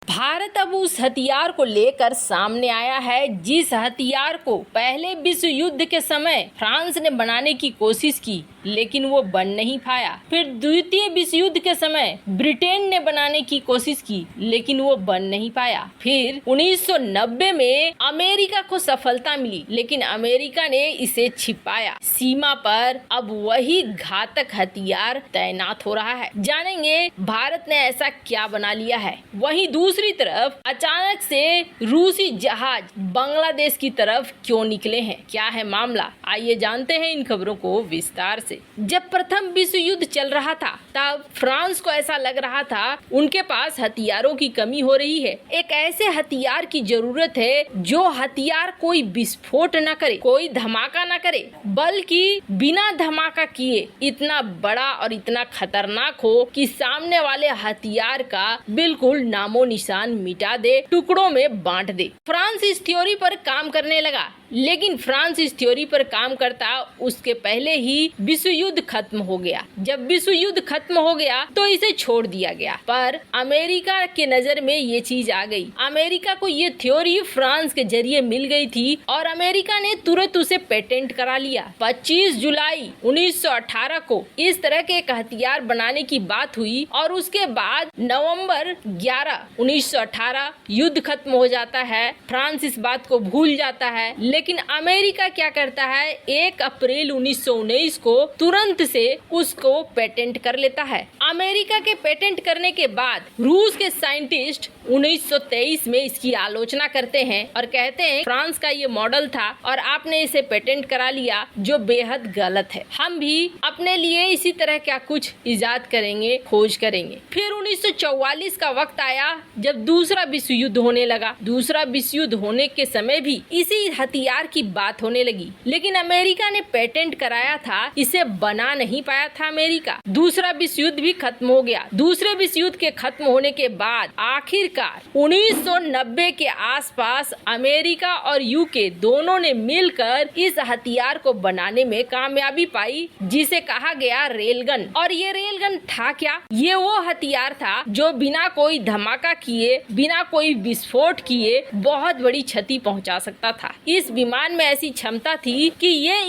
भारत अब उस हथियार को लेकर सामने आया है जिस हथियार को पहले विश्व युद्ध के समय फ्रांस ने बनाने की कोशिश की, लेकिन वो बन नहीं पाया। फिर द्वितीय विश्व युद्ध के समय ब्रिटेन ने बनाने की कोशिश की, लेकिन वो बन नहीं पाया। फिर 1990 में अमेरिका को सफलता मिली, लेकिन अमेरिका ने इसे छिपाया। सीमा पर अब वही घातक हथियार तैनात हो रहा है। जानेंगे भारत ने ऐसा क्या बना लिया है। वहीं दूसरी तरफ अचानक से रूसी जहाज बांग्लादेश की तरफ क्यों निकले हैं, क्या है मामला, आइए जानते हैं इन खबरों को विस्तार से। जब प्रथम विश्व युद्ध चल रहा था तब फ्रांस को ऐसा लग रहा था उनके पास हथियारों की कमी हो रही है। एक ऐसे हथियार की जरूरत है जो हथियार कोई विस्फोट न करे, कोई धमाका न करे, बल्कि बिना धमाका किए इतना बड़ा और इतना खतरनाक हो कि सामने वाले हथियार का बिल्कुल नामो निशान मिटा दे, टुकड़ों में बांट दे। फ्रांस इस थ्योरी पर काम करने लगा, लेकिन फ्रांस इस थ्योरी पर काम करता उसके पहले ही विश्व युद्ध खत्म हो गया। जब विश्व युद्ध खत्म हो गया तो इसे छोड़ दिया गया, पर अमेरिका के नजर में ये चीज आ गई। अमेरिका को ये थ्योरी फ्रांस के जरिए मिल गई थी और अमेरिका ने तुरंत उसे पेटेंट करा लिया। 25 जुलाई 1918 को इस तरह के एक हथियार बनाने की बात हुई और उसके बाद नवंबर 11, 1918 युद्ध खत्म हो जाता है। फ्रांस इस बात को भूल जाता है, लेकिन अमेरिका क्या करता है, 1 अप्रैल 1919 को तुरंत से उसको पेटेंट कर लेता है। अमेरिका के पेटेंट करने के बाद रूस के साइंटिस्ट 1923 में इसकी आलोचना करते हैं और कहते हैं फ्रांस का ये मॉडल था और आपने इसे पेटेंट करा लिया, जो बेहद गलत है। हम भी अपने लिए इसी तरह क्या कुछ इजाद करेंगे, खोज करेंगे। फिर 1944 का वक्त आया जब दूसरा विश्व युद्ध होने लगा। दूसरा विश्व युद्ध होने के समय भी इसी हथियार की बात होने लगी, लेकिन अमेरिका ने पेटेंट कराया था, इसे बना नहीं पाया था अमेरिका। दूसरा विश्व युद्ध भी खत्म हो गया। दूसरे विश्व युद्ध के खत्म होने के बाद आखिरकार 1990 के आसपास अमेरिका और यूके दोनों ने मिलकर इस हथियार को बनाने में कामयाबी पाई, जिसे कहा गया रेलगन। और ये रेलगन था क्या? ये वो हथियार था जो बिना कोई धमाका किए, बिना कोई विस्फोट किए बहुत बड़ी क्षति पहुंचा सकता था। इस विमान में ऐसी क्षमता थी कि ये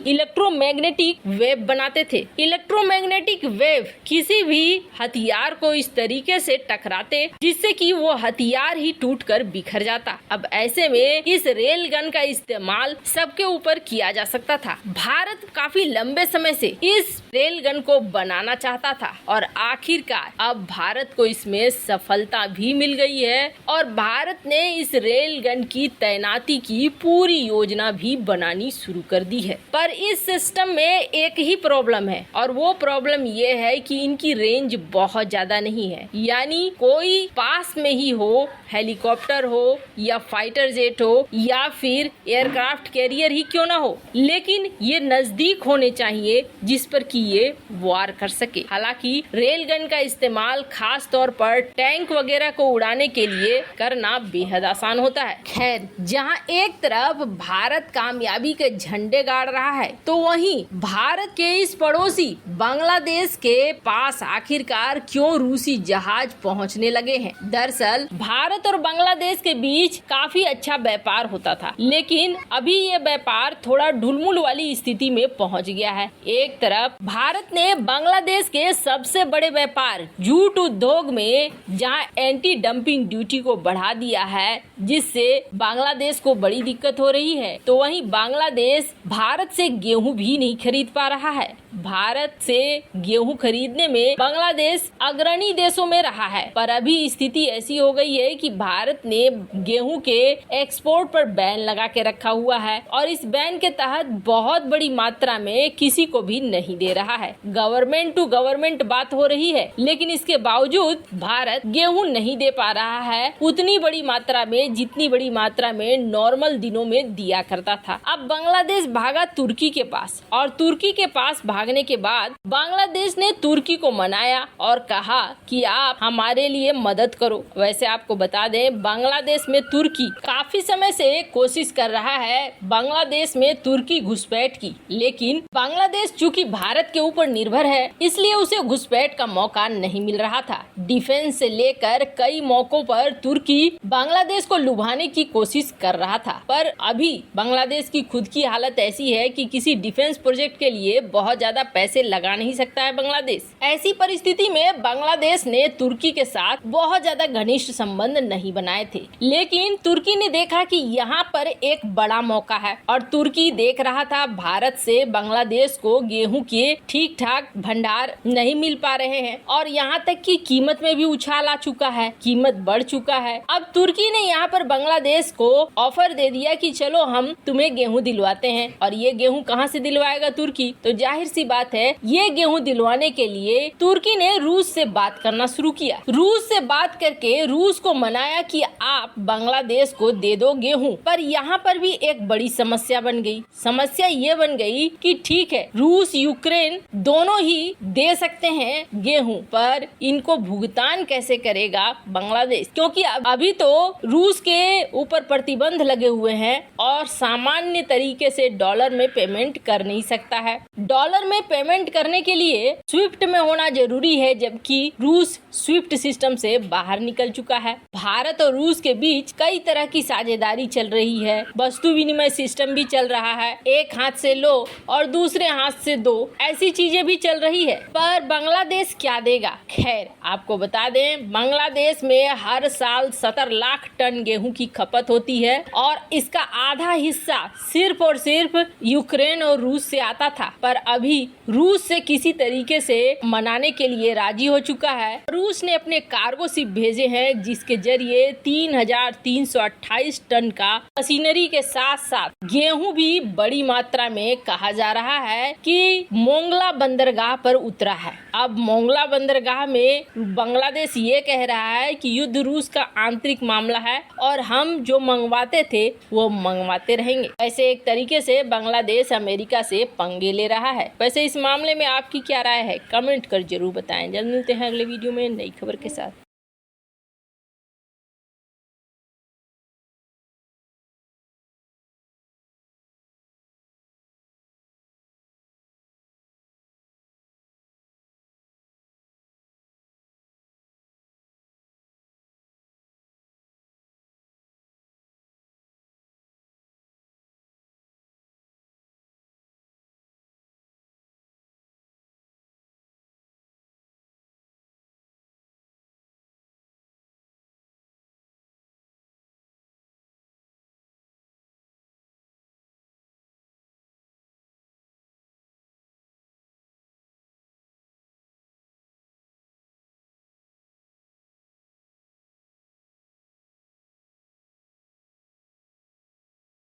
इलेक्ट्रोमैग्नेटिक वेव बनाते थे। इलेक्ट्रोमैग्नेटिक वेव किसी भी हथियार को इस तरीके से टकराते जिससे कि वो हथियार ही टूटकर बिखर जाता। अब ऐसे में इस रेल गन का इस्तेमाल सबके ऊपर किया जा सकता था। भारत काफी लंबे समय से इस रेल गन को बनाना चाहता था और आखिरकार अब भारत को इसमें सफलता भी मिल गई है और भारत ने इस रेल गन की तैनाती की पूरी योजना भी बनानी शुरू कर दी है। पर इस सिस्टम में एक ही प्रॉब्लम है और वो प्रॉब्लम ये है कि इनकी रेंज बहुत ज्यादा नहीं है। यानी कोई पास में ही हो, हेलीकॉप्टर हो या फाइटर जेट हो या फिर एयरक्राफ्ट कैरियर ही क्यों ना हो, लेकिन ये नजदीक होने चाहिए जिस पर कि ये वार कर सके। हालांकि रेल गन का इस्तेमाल खास तौर पर टैंक वगैरह को उड़ाने के लिए करना बेहद आसान होता है। खैर, जहां एक तरफ भारत कामयाबी के झंडे गाड़ रहा है, तो वहीं भारत के इस पड़ोसी बांग्लादेश के पास आखिरकार क्यों रूसी जहाज पहुंचने लगे हैं। दरअसल भारत और बांग्लादेश के बीच काफी अच्छा व्यापार होता था, लेकिन अभी ये व्यापार थोड़ा ढुलमुल वाली स्थिति में पहुंच गया है। एक तरफ भारत ने बांग्लादेश के सबसे बड़े व्यापार जूट उद्योग में जहां एंटी डंपिंग ड्यूटी को बढ़ा दिया है, जिससे बांग्लादेश को बड़ी दिक्कत हो रही है, तो वहीं बांग्लादेश भारत से गेहूं भी नहीं खरीद पा रहा है। भारत से गेहूं खरीदने में बांग्लादेश अग्रणी देशों में रहा है, पर अभी स्थिति ऐसी हो गई है कि भारत ने गेहूं के एक्सपोर्ट पर बैन लगा के रखा हुआ है और इस बैन के तहत बहुत बड़ी मात्रा में किसी को भी नहीं दे रहा है। गवर्नमेंट टू गवर्नमेंट बात हो रही है, लेकिन इसके बावजूद भारत गेहूं नहीं दे पा रहा है उतनी बड़ी मात्रा में जितनी बड़ी मात्रा में नॉर्मल दिनों में दिया करता था। अब बांग्लादेश भागा तुर्की के पास और तुर्की के पास भागने के बाद बांग्लादेश ने तुर्की को मनाया और कहा कि आप हमारे लिए मदद करो। वैसे आपको बता दें, बांग्लादेश में तुर्की काफी समय से कोशिश कर रहा है बांग्लादेश में तुर्की घुसपैठ की, लेकिन बांग्लादेश चूंकि भारत के ऊपर निर्भर है, इसलिए उसे घुसपैठ का मौका नहीं नहीं मिल रहा था। डिफेंस से लेकर कई मौकों पर तुर्की बांग्लादेश को लुभाने की कोशिश कर रहा था, पर अभी बांग्लादेश की खुद की हालत ऐसी है कि किसी डिफेंस प्रोजेक्ट के लिए बहुत ज्यादा पैसे लगा नहीं सकता है बांग्लादेश। ऐसी परिस्थिति में बांग्लादेश ने तुर्की के साथ बहुत ज्यादा घनिष्ठ संबंध नहीं बनाए थे, लेकिन तुर्की ने देखा कि यहाँ पर एक बड़ा मौका है और तुर्की देख रहा था भारत से बांग्लादेश को गेहूं के ठीक ठाक भंडार नहीं मिल पा रहे हैं और यहाँ तक कि कीमत में भी उछाल आ चुका है, कीमत बढ़ चुका है। अब तुर्की ने यहाँ पर बांग्लादेश को ऑफर दे दिया कि चलो हम तुम्हें गेहूं दिलवाते हैं। और ये गेहूं कहाँ से दिलवाएगा तुर्की? तो जाहिर सी बात है ये गेहूं दिलवाने के लिए तुर्की ने रूस से बात करना शुरू किया। रूस से बात करके रूस को मनाया कि आप बांग्लादेश को दे दो गेहूं। पर यहाँ पर भी एक बड़ी समस्या बन गई। समस्या ये बन गई कि ठीक है रूस यूक्रेन दोनों ही दे सकते हैं गेहूं, पर इनको भुगतान कैसे करेगा बांग्लादेश? क्योंकि अभी तो रूस के ऊपर प्रतिबंध लगे हुए हैं और सामान्य तरीके से डॉलर में पेमेंट कर नहीं सकता है। डॉलर में पेमेंट करने के लिए स्विफ्ट में होना जरूरी है, जबकि रूस स्विफ्ट सिस्टम से बाहर निकल चुका है। भारत और रूस के बीच कई तरह की साझेदारी चल रही है, वस्तु विनिमय सिस्टम भी चल रहा है, एक हाथ से लो और दूसरे हाथ से दो, ऐसी चीजें भी चल रही है। पर बांग्लादेश क्या देगा? खैर आपको बता दें बांग्लादेश में हर साल 70 लाख टन गेहूं की खपत होती है और इसका आधा हिस्सा सिर्फ और सिर्फ यूक्रेन और रूस से आता था, पर अभी रूस से किसी तरीके से मनाने के लिए राजी हो चुका है। रूस ने अपने कार्गो शिप भेजे हैं जिसके जरिए 3,328 टन का मशीनरी के साथ साथ गेहूं भी बड़ी मात्रा में कहा जा रहा है कि मोंगला बंदरगाह पर उतरा है। अब मोंगला बंदरगाह में बांग्लादेश ये कह रहा है कि युद्ध रूस का आंतरिक मामला है और हम जो मंगवाते थे वो मंगवाते रहेंगे। ऐसे एक तरीके से बांग्लादेश अमेरिका से पंगे ले रहा है। वैसे इस मामले में आपकी क्या राय है? कमेंट कर जरूर बताएं। जल्द मिलते हैं अगले वीडियो में नई खबर के साथ।